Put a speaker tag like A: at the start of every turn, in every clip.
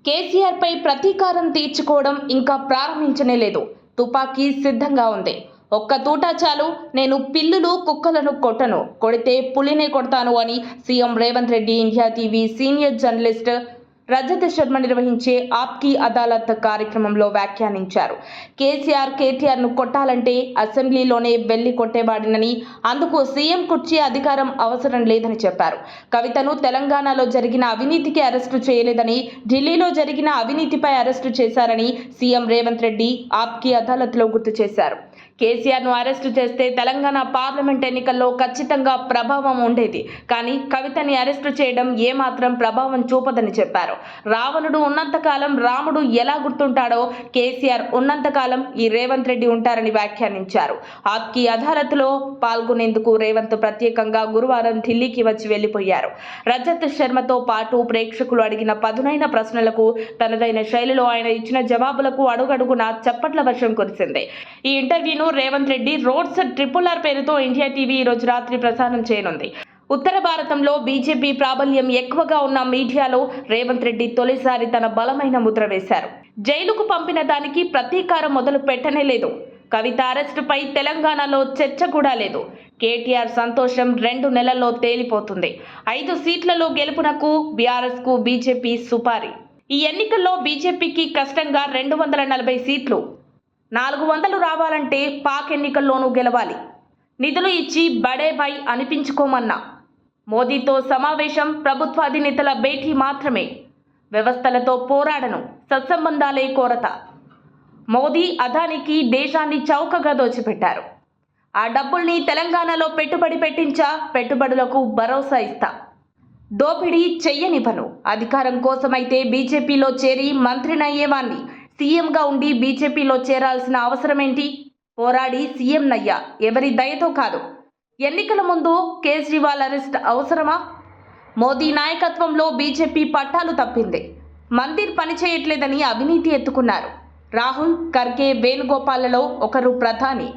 A: కేసీఆర్ పై ప్రతీకారం తీర్చుకోవడం ఇంకా ప్రారంభించనే లేదు. తుపాకీ సిద్ధంగా ఉంది. ఒక్క తూటా చాలు, నేను పిల్లులు కుక్కలను కొట్టను, కొడితే పులినే కొడతాను అని CM Revanth Reddy India TV senior journalist Rajat Sharma నిర్వహించే ఆప్కి అదాలత్ కార్యక్రమంలో వ్యాఖ్యానించారు. కేటీఆర్ను కొట్టాలంటే అసెంబ్లీలోనే వెళ్లి కొట్టేవాడినని, అందుకు సీఎం కుర్చీ అధికారం అవసరం లేదని చెప్పారు. కవితను తెలంగాణలో జరిగిన అవినీతికి అరెస్టు చేయలేదని, ఢిల్లీలో జరిగిన అవినీతిపై అరెస్టు చేశారని సీఎం రేవంత్ రెడ్డి ఆప్కి అదాలత్లో గుర్తు చేశారు. కేసీఆర్ను అరెస్టు చేస్తే తెలంగాణ పార్లమెంట్ ఎన్నికల్లో ఖచ్చితంగా ప్రభావం ఉండేది. కానీ కవితని అరెస్టు చేయడం ఏమాత్రం ప్రభావం చూపదని చెప్పారు. రావణుడు ఉన్నంతకాలం రాముడు ఎలా గుర్తుంటాడో కేసీఆర్ ఉన్నంతకాలం ఈ రేవంత్ రెడ్డి ఉంటారని వ్యాఖ్యానించారు. ఆప్కి అదాలత్లో పాల్గొనేందుకు రేవంత్ ప్రత్యేకంగా గురువారం ఢిల్లీకి వచ్చి వెళ్లిపోయారు. రజత్ శర్మతో పాటు ప్రేక్షకులు అడిగిన పదునైన ప్రశ్నలకు తనదైన శైలిలో ఆయన ఇచ్చిన జవాబులకు అడుగడుగునా చప్పట్ల వర్షం కురిసింది. ఈ ఇంటర్వ్యూను రేవంత్ రెడ్డి రోడ్స్ RRR పేరుతో ఇండియా టీవీ ఈ రోజు రాత్రి ప్రసారం చేయనుంది. ఉత్తర భారతంలో బీజేపీ ప్రాబల్యం ఎక్కువగా ఉన్న మీడియాలో రేవంత్ రెడ్డి తొలిసారి తన బలమైన ముద్ర వేశారు. జైలుకు పంపిన దానికి ప్రతీకారం మొదలు పెట్టనే లేదు. కవిత అరెస్టుపై తెలంగాణలో చర్చ కూడా లేదు. కేటీఆర్ సంతోషం 2 నెలల్లో తేలిపోతుంది. 5 సీట్లలో గెలుపునకు బీఆర్ఎస్కు బీజేపీ సుపారీ. ఈ ఎన్నికల్లో బీజేపీకి కష్టంగా 240 సీట్లు. 400 రావాలంటే పాక్ ఎన్నికల్లోనూ గెలవాలి. నిధులు ఇచ్చి బడే భాయ్ అనిపించుకోమన్నా. మోదీతో సమావేశం ప్రభుత్వాధినేతల భేటీ మాత్రమే. వ్యవస్థలతో పోరాడను, సత్సంబంధాలే కోరత. మోదీ అదానికి దేశాన్ని చౌకగా దోచిపెట్టారు. ఆ డబ్బుల్ని తెలంగాణలో పెట్టుబడి పెట్టించా, పెట్టుబడులకు భరోసా ఇస్తా. దోపిడీ చెయ్యనివ్వను. అధికారం కోసమైతే బీజేపీలో చేరి మంత్రినయ్యేవాణ్ణి. సీఎంగా ఉండి బీజేపీలో చేరాల్సిన అవసరమేంటి? పోరాడి సీఎం నయ్యా, ఎవరి దయతో కాదు. ఎన్నికల ముందు కేజ్రీవాల్ అరెస్ట్ అవసరమా? మోదీ నాయకత్వంలో బీజేపీ పట్టాలు తప్పింది. మందిర్ పనిచేయట్లేదని అవినీతి ఎత్తుకున్నారు. రాహుల్, ఖర్గే, వేణుగోపాల్లో ఒకరు ప్రధాని.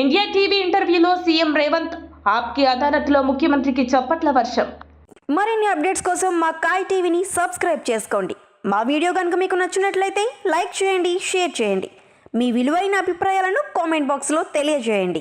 A: ఇండియా టీవీ ఇంటర్వ్యూలో సీఎం రేవంత్ ఆప్కి అదాలత్లో ముఖ్యమంత్రికి చప్పట్ల వర్షం.
B: మరిన్ని అప్డేట్స్ కోసం మా కాయ్ టీవీని సబ్స్క్రైబ్ చేసుకోండి. మా వీడియో కనుక మీకు నచ్చినట్లయితే లైక్ చేయండి, షేర్ చేయండి. మీ విలువైన అభిప్రాయాలను కామెంట్ బాక్స్లో తెలియజేయండి.